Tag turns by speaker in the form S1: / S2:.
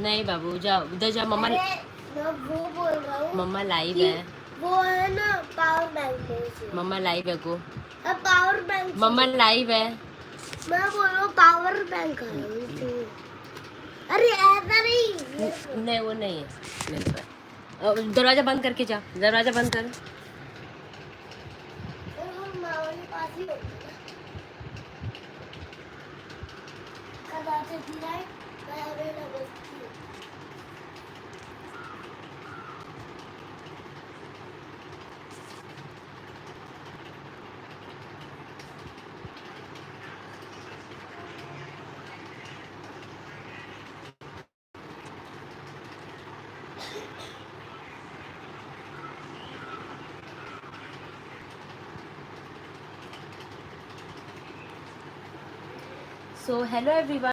S1: नहीं बाबू जाओ, उधर जाओ। मम्मा
S2: मैं वो बोल रहा हूँ,
S1: मम्मा लाइव
S2: कि
S1: है।
S2: वो है ना पावर बैंक में।
S1: मम्मा लाइव है को।
S2: पावर बैंक
S1: मम्मा लाइव है।
S2: मैं बोल रहा हूँ पावर बैंक है। अरे ऐसा नहीं।
S1: नहीं वो नहीं है मेरे पास। दरवाजा बंद करके जा, दरवाजा बंद कर।
S2: पास ही होता है।
S1: So hello everyone.